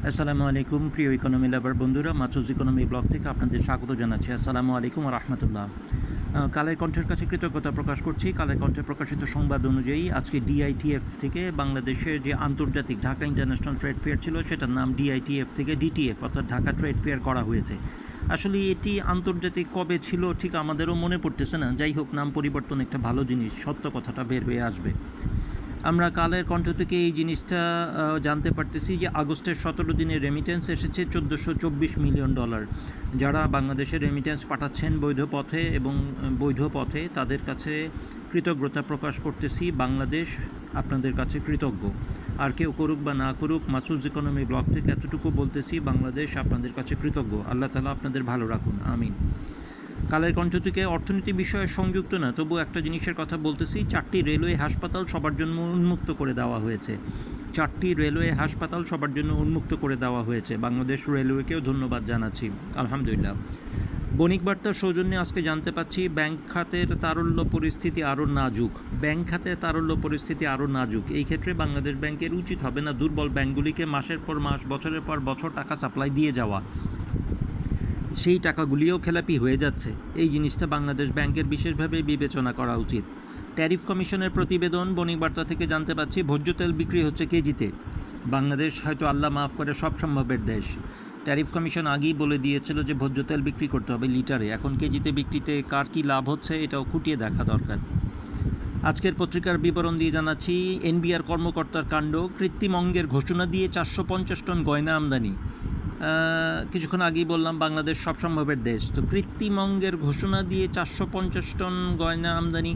আসসালামু আলাইকুম প্রিয় ইকোনমি লাভার বন্ধুরা, মাসুজ ইকোনমি ব্লগ থেকে আপনাদের স্বাগত জানাচ্ছি। আসসালামু আলাইকুম ওয়া রাহমাতুল্লাহ। কালের কণ্ঠের কাছে কৃতজ্ঞতা প্রকাশ করছি। কালের কণ্ঠে প্রকাশিত সংবাদ অনুযায়ী আজকে ডিআইটিএফ থেকে বাংলাদেশের যে আন্তর্জাতিক ঢাকা ইন্টারন্যাশনাল ট্রেড ফেয়ার ছিল, সেটার নাম ডিআইটিএফ থেকে ডিটিএফ অর্থাৎ ঢাকা ট্রেড ফেয়ার করা হয়েছে। আসলে এটি আন্তর্জাতিক কবে ছিল ঠিক আমাদেরও মনে পড়তেছে না। যাই হোক, নাম পরিবর্তন একটা ভালো জিনিস, সত্য কথাটা বের হয়ে আসবে। আমরা কালের কণ্ঠ থেকে এই জিনিসটা জানতে পারতেছি যে আগস্টের 17 দিনের রেমিটেন্স এসেছে $1424 মিলিয়ন। যারা বাংলাদেশে রেমিটেন্স পাঠাচ্ছেন বৈধ পথে এবং বৈধ পথে, তাদের কাছে কৃতজ্ঞতা প্রকাশ করতেছি। বাংলাদেশ আপনাদের কাছে কৃতজ্ঞ। আর কেউ করুক বা না করুক, মাসুজ ইকোনমি ব্লগ থেকে এতটুকু বলতেছি, বাংলাদেশ আপনাদের কাছে কৃতজ্ঞ। আল্লাহ তাআলা আপনাদের ভালো রাখুন, আমিন। কালের কণ্ঠ থেকে অর্থনীতি বিষয়ে সংযুক্ত না, তবু একটা জিনিসের কথা বলতেছি। 4টি রেলওয়ে হাসপাতাল সবার জন্য উন্মুক্ত করে দেওয়া হয়েছে। 4টি রেলওয়ে হাসপাতাল সবার জন্য উন্মুক্ত করে দেওয়া হয়েছে। বাংলাদেশ রেলওয়েকেও ধন্যবাদ জানাচ্ছি, আলহামদুলিল্লাহ। বণিক বার্তার সৌজন্যে আজকে জানতে পাচ্ছি ব্যাংক খাতের তারল্য পরিস্থিতি আরও নাজুক। ব্যাংক খাতের তারল্য পরিস্থিতি আরও নাজুক। এই ক্ষেত্রে বাংলাদেশ ব্যাংকের উচিত হবে না দুর্বল ব্যাংকগুলিকে মাসের পর মাস, বছরের পর বছর টাকা সাপ্লাই দিয়ে যাওয়া। সেই টাকাগুলিও খেলাপি হয়ে যাচ্ছে। এই জিনিসটা বাংলাদেশ ব্যাংকের বিশেষভাবে বিবেচনা করা উচিত। ট্যারিফ কমিশনের প্রতিবেদন বণিক বার্তা থেকে জানতে পাচ্ছি ভোজ্য তেল বিক্রি হচ্ছে কেজিতে। বাংলাদেশ হয়তো আল্লাহ মাফ করে সব সম্ভবের দেশ। ট্যারিফ কমিশন আগেই বলে দিয়েছিল যে ভোজ্য তেল বিক্রি করতে হবে লিটারে। এখন কেজিতে বিক্রিতে কার কী লাভ হচ্ছে এটাও খুঁটিয়ে দেখা দরকার। আজকের পত্রিকার বিবরণ দিয়ে জানাচ্ছি এনবিআর কর্মকর্তার কাণ্ড। কৃত্রিম অঙ্গের ঘোষণা দিয়ে 450 টন গয়না আমদানি। কিছুক্ষণ আগেই বললাম বাংলাদেশ সব সম্ভবের দেশ। তো কৃত্রিম অঙ্গের ঘোষণা দিয়ে 450 টন গয়না আমদানি,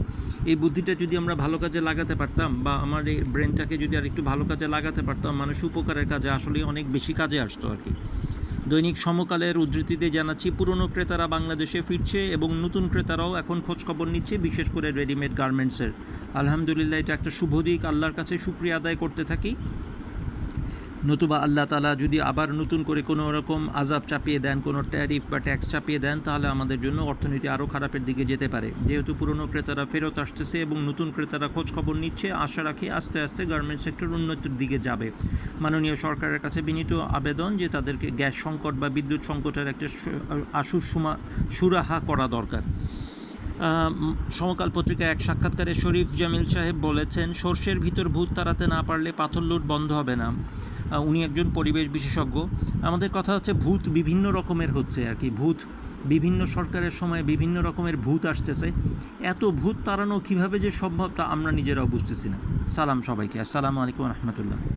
এই বুদ্ধিটা যদি আমরা ভালো কাজে লাগাতে পারতাম, বা আমার এই ব্রেনটাকে যদি আর একটু ভালো কাজে লাগাতে পারতাম, মানুষ উপকারের কাজে আসলে অনেক বেশি কাজে আসতো আর কি। দৈনিক সমকালের উদ্ধৃতিতে জানাচ্ছি পুরনো ক্রেতারা বাংলাদেশে ফিরছে এবং নতুন ক্রেতারাও এখন খোঁজখবর নিচ্ছে, বিশেষ করে রেডিমেড গার্মেন্টসের। আলহামদুলিল্লাহ, এটা একটা শুভ দিক। আল্লাহর কাছে শুকরিয়া আদায় করতে থাকি। নতুবা আল্লাহ তাআলা যদি আবার নতুন করে কোনো রকম আযাব চাপিয়ে দেন, কোনো ট্যারিফ বা ট্যাক্স চাপিয়ে দেন, তাহলে আমাদের জন্য অর্থনীতি আরও খারাপের দিকে যেতে পারে। যেহেতু পুরনো ক্রেতারা ফেরত আসতেছে এবং নতুন ক্রেতারা খোঁজখবর নিচ্ছে, আশা রাখি আস্তে আস্তে গার্মেন্টস সেক্টর উন্নতির দিকে যাবে। মাননীয় সরকারের কাছে বিনীত আবেদন যে তাদেরকে গ্যাস সংকট বা বিদ্যুৎ সংকটের একটা সুরাহা করা দরকার। সমকাল পত্রিকায় এক সাক্ষাৎকারে শরীফ জামিল সাহেব বলেছেন, সর্ষের ভিতর ভূত তাড়াতে না পারলে পাথর লুট বন্ধ হবে না। উনি একজন পরিবেশ বিশেষজ্ঞ। আমাদের কথা হচ্ছে ভূত বিভিন্ন রকমের হচ্ছে আর কি। ভূত বিভিন্ন সরকারের সময় বিভিন্ন রকমের ভূত আসতেছে। এত ভূত তাড়ানো কীভাবে যে সম্ভব তা আমরা নিজেরাও বুঝতেছি না। সালাম সবাইকে, আসসালামু আলাইকুম রহমতুল্লাহ।